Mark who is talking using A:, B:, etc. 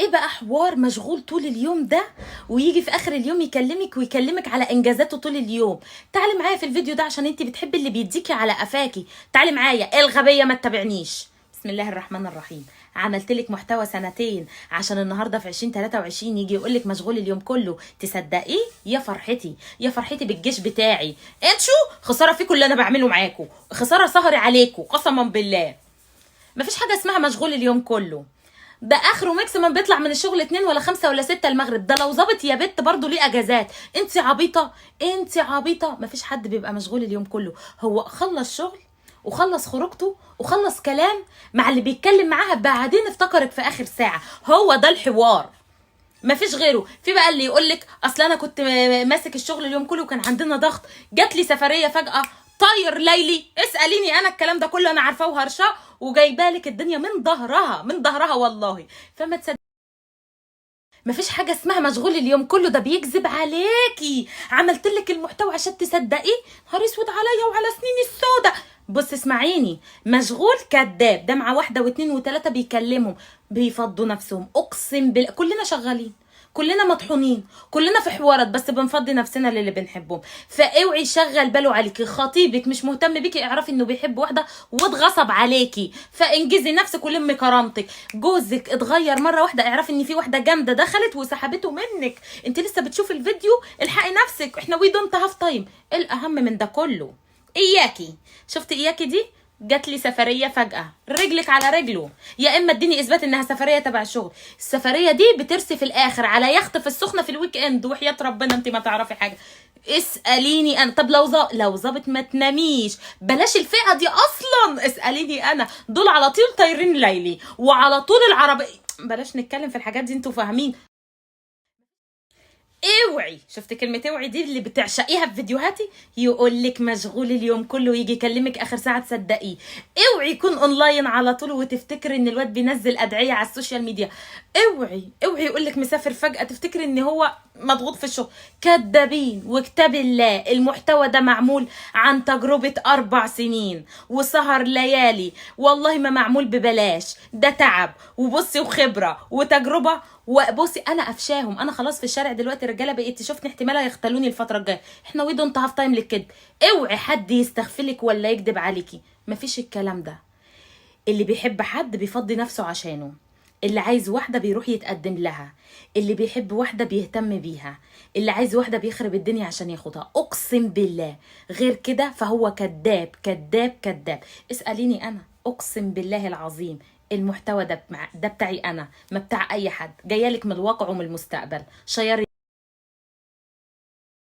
A: ايه بقى حوار مشغول طول اليوم ده، ويجي في اخر اليوم يكلمك ويكلمك على انجازاته طول اليوم؟ تعالي معايا في الفيديو ده عشان انتي بتحبي اللي بيديكي على قفاكي. تعالي معايا، ايه الغبيه ما تتابعنيش. بسم الله الرحمن الرحيم. عملت لك محتوى سنتين عشان النهارده في 2023 يجي يقول لك مشغول اليوم كله، تصدقيه؟ يا فرحتي يا فرحتي بالجيش بتاعي. انتوا خساره فيكم اللي انا بعمله معاكم، خساره سهري عليكم قسما بالله. مفيش حاجه اسمها مشغول اليوم كله، ده اخره ماكسيمم بيطلع من الشغل 2 ولا 5 ولا 6 المغرب، ده لو ظابط يا بت برضه ليه اجازات. انت عبيطه انت عبيطه، مفيش حد بيبقى مشغول اليوم كله. هو خلص شغل وخلص خروجته وخلص كلام مع اللي بيتكلم معاها، بعدين افتكرك في اخر ساعه. هو ده الحوار، مفيش غيره. في بقى اللي يقولك اصل انا كنت ماسك الشغل اليوم كله وكان عندنا ضغط، جات لي سفريه فجاه طاير ليلي. اساليني انا الكلام ده كله انا عارفاه وهرشاه وجايبالك الدنيا من ظهرها من ظهرها والله. فما تصدق، مفيش حاجه اسمها مشغول اليوم كله، ده بيكذب عليكي. عملت لك المحتوى عشان تصدقيه؟ نهار اسود عليا وعلى سنيني السودا. بص اسمعيني، مشغول كذاب، ده مع واحده واثنين وثلاثه بيكلمهم بيفضوا نفسهم. اقسم بالله كلنا شغالين، كلنا مطحونين، كلنا في حوارات، بس بنفضي نفسنا للي بنحبهم. فاوعي شغل باله عليكي. خطيبك مش مهتم بيكي، اعرفي انه بيحب واحده واتغصب عليكي، فانجزي نفسك ولمي كرامتك. جوزك اتغير مره واحده، اعرفي ان في واحده جامده دخلت وسحبته منك. انت لسه بتشوفي الفيديو، الحقي نفسك، احنا وي دونت هاف تايم. الاهم من ده كله اياكي. شفتي اياكي دي؟ جات لي سفريه فجاه، رجلك على رجله. يا اما اديني اثبات انها سفريه تبع الشغل. السفريه دي بترسي في الاخر على يخت في السخنه في الويك اند، وحياه ربنا انت ما تعرفي حاجه. اساليني انا. طب لو ظابط ما تناميش، بلاش الفئه دي اصلا. اساليني انا، دول على طول طايرين ليلي وعلى طول العربيه. بلاش نتكلم في الحاجات دي، انتوا فاهمين. اوعي، شفت كلمة اوعي دي اللي بتعشقيها في فيديوهاتي؟ يقول لك مشغول اليوم كله ويجي يكلمك اخر ساعة تصدقيه. اوعي يكون اونلاين على طول وتفتكر ان الواد بينزل ادعية على السوشيال ميديا. اوعي يقول لك مسافر فجأة تفتكر ان هو مضغوط في الشغل. كدابين وكتاب الله. المحتوى ده معمول عن تجربة 4 سنين وسهر ليالي، والله ما معمول ببلاش، ده تعب وبصي وخبرة وتجربة. وبصي انا قفشاهم، انا خلاص في الشارع دلوقتي الرجاله بقيت تشوفني احتمال هيختلوني الفتره الجايه. احنا وي دونت هاف تايم للكذب. اوعي حد يستغفلك ولا يكذب عليكي، مفيش الكلام ده. اللي بيحب حد بيفضي نفسه عشانه، اللي عايز واحده بيروح يتقدم لها، اللي بيحب واحده بيهتم بيها، اللي عايز واحده بيخرب الدنيا عشان ياخدها. اقسم بالله غير كده فهو كذاب كذاب كذاب. اساليني انا، اقسم بالله العظيم المحتوى ده بتاعي انا، ما بتاع اي حد. جايالك من الواقع ومن المستقبل. شيري